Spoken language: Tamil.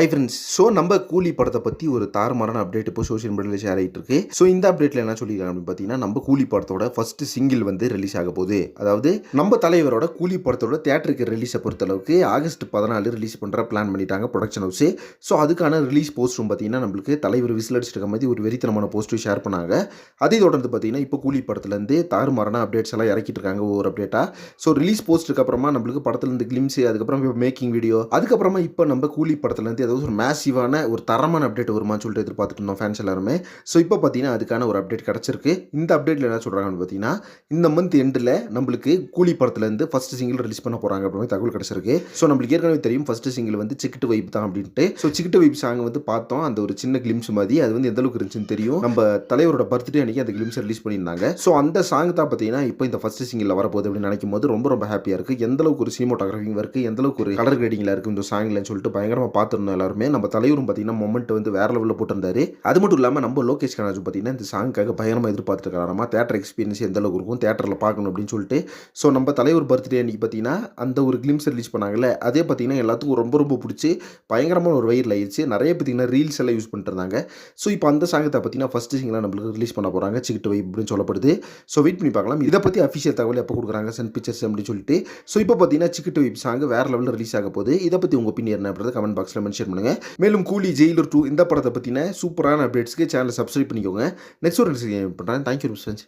Hi friends. ஸோ நம்ம கூலி படத்தை பற்றி ஒரு தாறுமாறான அப்டேட் இப்போ சோஷியல் மீடியாவில் ஷேர் ஆகிட்டு இருக்கு. ஸோ இந்த அப்டேட்டில் என்ன சொல்லியிருக்காங்க அப்படின்னு பார்த்தீங்கன்னா, நம்ம கூலி படத்தோட ஃபர்ஸ்ட் சிங்கிள் வந்து ரிலீஸ் ஆக போகுது. அதாவது நம்ம தலைவரோட கூலி படத்தோட தேட்டருக்கு ரிலீஸை பொறுத்தளவுக்கு ஆகஸ்ட் 14 ரிலீஸ் பண்ணுற பிளான் பண்ணிட்டாங்க ப்ரொடக்ஷன் ஹவுஸ். ஸோ அதுக்கான ரிலீஸ் போஸ்ட்டும் பார்த்தீங்கன்னா நம்மளுக்கு தலைவர் விசில் அடிச்சிருக்க மாதிரி ஒரு வெறித்தனமான போஸ்ட்டும் ஷேர் பண்ணாங்க. அதை தொடர்ந்து பார்த்தீங்கன்னா இப்போ கூலி படத்துலேருந்து தாறுமாறான அப்டேட்ஸ் எல்லாம் இறக்கிட்டு இருக்காங்க ஒவ்வொரு அப்டேட்டாக. ஸோ ரிலீஸ் போஸ்ட்டுக்கு அப்புறமா நம்மளுக்கு படத்துலேருந்து கிளிம்ஸ், அதுக்கப்புறம் மேக்கிங் வீடியோ, அதுக்கப்புறமா இப்போ நம்ம கூலி படத்துலேருந்து ஏதாவது ஒரு மேசிவான ஒரு தரமான அப்டேட் வருமான்னு சொல்லிட்டு எதிர்பார்த்துட்டு இருந்தோம் ஃபேன்ஸ் எல்லாருமே. ஸோ இப்போ பார்த்தீங்கன்னா அதுக்கான ஒரு அப்டேட் கிடச்சிருக்கு. இந்த அப்டேட்டில் என்ன சொல்கிறாங்கன்னு பார்த்தீங்கன்னா, இந்த மந்த் எண்டில் நம்மளுக்கு கூலி படத்துலேருந்து ஃபர்ஸ்ட் சிங்கிள் ரிலீஸ் பண்ண போகிறாங்க அப்படின்னு தகவல் கிடச்சிருக்கு. ஸோ நம்மளுக்கு ஏற்கனவே தெரியும் ஃபர்ஸ்ட் சிங்கிள் வந்து சிக்கிட்டு வைப் தான் அப்படின்ட்டு. ஸோ சிக்கிட்டு வைப் சாங் வந்து பார்த்தோம், அந்த ஒரு சின்ன கிளிம்ஸ் மாதிரி அது வந்து எந்த அளவுக்கு இருந்துச்சுன்னு தெரியும். நம்ம தலைவரோட பர்த்டே அன்றைக்கி அந்த கிளிம்ஸ் ரிலீஸ் பண்ணியிருந்தாங்க. ஸோ அந்த சாங் தான் பார்த்தீங்கன்னா இப்போ இந்த ஃபர்ஸ்ட் சிங்கிளில் வரப்போகுது அப்படின்னு நினைக்கும் போது ரொம்ப ரொம்ப ஹாப்பியாக இருக்குது. எந்த அளவுக்கு ஒரு சினிமோட்டோகிராஃபிங் இருக்குது, எந்த அளவுக்கு ஒரு கலர் கிரேடிங்கில் இருக்குது இந்த சாங்லன்னு சொல்லிட்டு பயங்கரமாக பார்த்துருந்தோம் எல்லாருமே. நம்ம தலைவரும் பார்த்தீங்கன்னா மொமெண்ட் வந்து வேற லெவலில் போட்டிருந்தாரு. அது மட்டும் இல்லாமல் நம்ம லோகேஷ் கனகராஜ் பார்த்தீங்கன்னா இந்த சாங்காக பயங்கரமாக எதிர்பார்த்துருக்காராமா. தேட்டர் எக்ஸ்பீரியன்ஸ் எந்த அளவுக்கு இருக்கும், தேட்டரில் பார்க்கணும் அப்படின்னு சொல்லிட்டு. ஸோ நம்ம தலைவர் பர்த்டே அன்றைக்கி பார்த்தீங்கன்னா அந்த ஒரு கிளிம்ஸ் ரிலீஸ் பண்ணாங்கல்ல, அதே பார்த்தீங்கன்னா எல்லாத்துக்கும் ரொம்ப ரொம்ப பிடிச்சி பயங்கரமான ஒரு வைரல் ஆயிடுச்சு. நிறைய பார்த்தீங்கன்னா ரீல்ஸ் எல்லாம் யூஸ் பண்ணிட்டு இருந்தாங்க. ஸோ இப்போ அந்த சாங்கத்தை பார்த்தீங்கன்னா ஃபர்ஸ்ட் சிங்கிளாக நம்மளுக்கு ரிலீஸ் பண்ண போகிறாங்க, சிக்கிட்டு வைப் அப்படின்னு சொல்லப்படுது. ஸோ வெயிட் பண்ணி பார்க்கலாம் இதை பற்றி அஃபிஷியல் தகவல் எப்போ கொடுக்குறாங்க சன் பிக்சர்ஸ் அப்படின்னு சொல்லிட்டு. ஸோ இப்போ பார்த்தீங்கன்னா சிக்கிட்டு வைப் சாங் வேற லெவலில் ரிலீஸ் ஆக போகுது. இதை பற்றி உங்கள் ஒப்பீனியன் என்ன அப்படின்றத கமெண்ட் பாக்ஸில் மென்ஷன் பண்ணுங்கள். மேலும் கூலி, ஜெயிலர் 2 இந்த படத்தை பற்றின சூப்பரான அப்டேட்ஸ்க்கு சேனலை சப்ஸ்கிரைப் பண்ணிக்கோங்க. நெக்ஸ்ட் ஒரு பண்ணுறேன். Thank you friends.